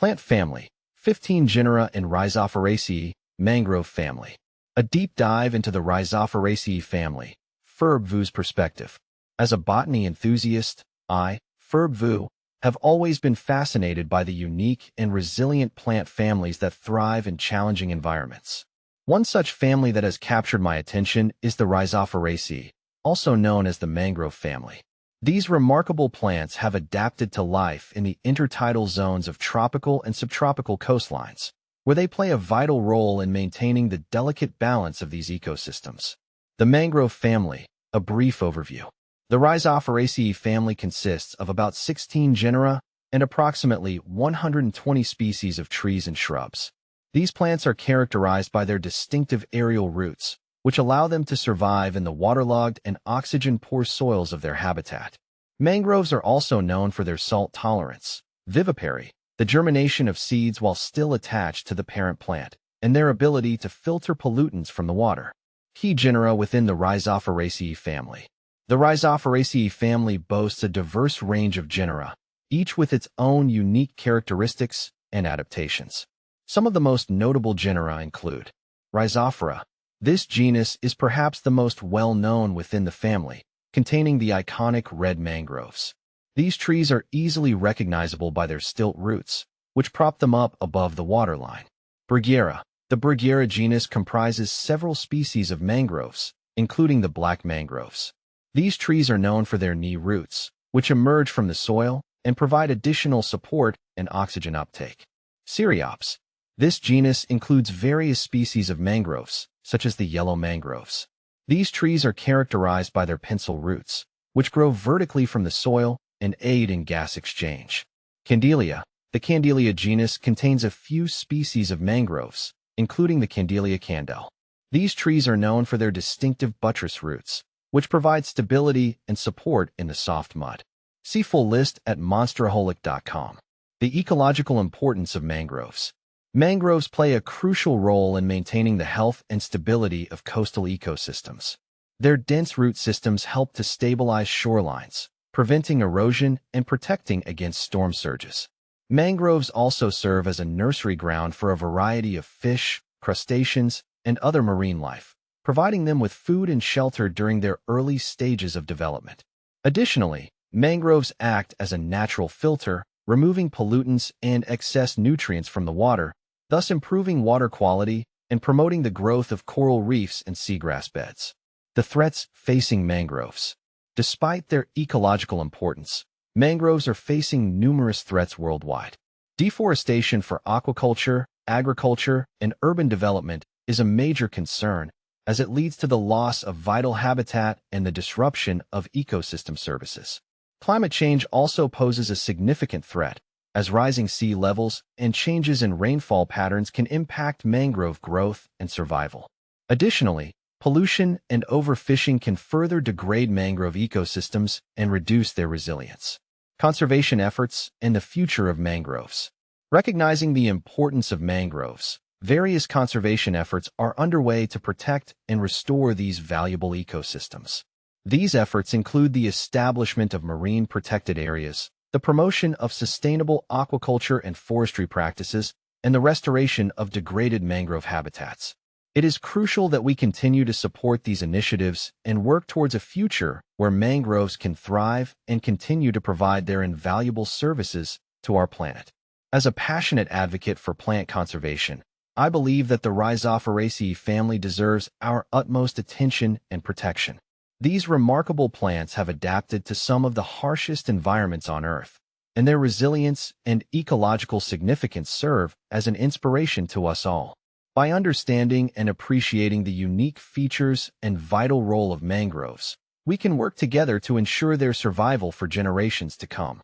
Plant family, 15 genera in Rhizophoraceae, Mangrove family. A deep dive into the Rhizophoraceae family, Ferb perspective. As a botany enthusiast, Ferb have always been fascinated by the unique and resilient plant families that thrive in challenging environments. One such family that has captured my attention is the Rhizophoraceae, also known as the mangrove family. These remarkable plants have adapted to life in the intertidal zones of tropical and subtropical coastlines, where they play a vital role in maintaining the delicate balance of these ecosystems. The mangrove family, a brief overview. The Rhizophoraceae family consists of about 16 genera and approximately 120 species of trees and shrubs. These plants are characterized by their distinctive aerial roots, which allow them to survive in the waterlogged and oxygen-poor soils of their habitat. Mangroves are also known for their salt tolerance, vivipary, the germination of seeds while still attached to the parent plant, and their ability to filter pollutants from the water. Key genera within the Rhizophoraceae family. The Rhizophoraceae family boasts a diverse range of genera, each with its own unique characteristics and adaptations. Some of the most notable genera include Rhizophora. This genus is perhaps the most well-known within the family, containing the iconic red mangroves. These trees are easily recognizable by their stilt roots, which prop them up above the waterline. Bruguera. The Bruguera genus comprises several species of mangroves, including the black mangroves. These trees are known for their knee roots, which emerge from the soil and provide additional support and oxygen uptake. Cereops. This genus includes various species of mangroves, such as the yellow mangroves. These trees are characterized by their pencil roots, which grow vertically from the soil and aid in gas exchange. Candelia. The Candelia genus contains a few species of mangroves, including the Candelia candel. These trees are known for their distinctive buttress roots, which provide stability and support in the soft mud. See full list at monsteraholic.com. The ecological importance of mangroves. Mangroves play a crucial role in maintaining the health and stability of coastal ecosystems. Their dense root systems help to stabilize shorelines, preventing erosion and protecting against storm surges. Mangroves also serve as a nursery ground for a variety of fish, crustaceans, and other marine life, providing them with food and shelter during their early stages of development. Additionally, mangroves act as a natural filter, removing pollutants and excess nutrients from the water, thus improving water quality and promoting the growth of coral reefs and seagrass beds. The threats facing mangroves. Despite their ecological importance, mangroves are facing numerous threats worldwide. Deforestation for aquaculture, agriculture, and urban development is a major concern, as it leads to the loss of vital habitat and the disruption of ecosystem services. Climate change also poses a significant threat, as rising sea levels and changes in rainfall patterns can impact mangrove growth and survival. Additionally, pollution and overfishing can further degrade mangrove ecosystems and reduce their resilience. Conservation efforts and the future of mangroves. Recognizing the importance of mangroves, various conservation efforts are underway to protect and restore these valuable ecosystems. These efforts include the establishment of marine protected areas, the promotion of sustainable aquaculture and forestry practices, and the restoration of degraded mangrove habitats. It is crucial that we continue to support these initiatives and work towards a future where mangroves can thrive and continue to provide their invaluable services to our planet. As a passionate advocate for plant conservation, I believe that the Rhizophoraceae family deserves our utmost attention and protection. These remarkable plants have adapted to some of the harshest environments on Earth, and their resilience and ecological significance serve as an inspiration to us all. By understanding and appreciating the unique features and vital role of mangroves, we can work together to ensure their survival for generations to come.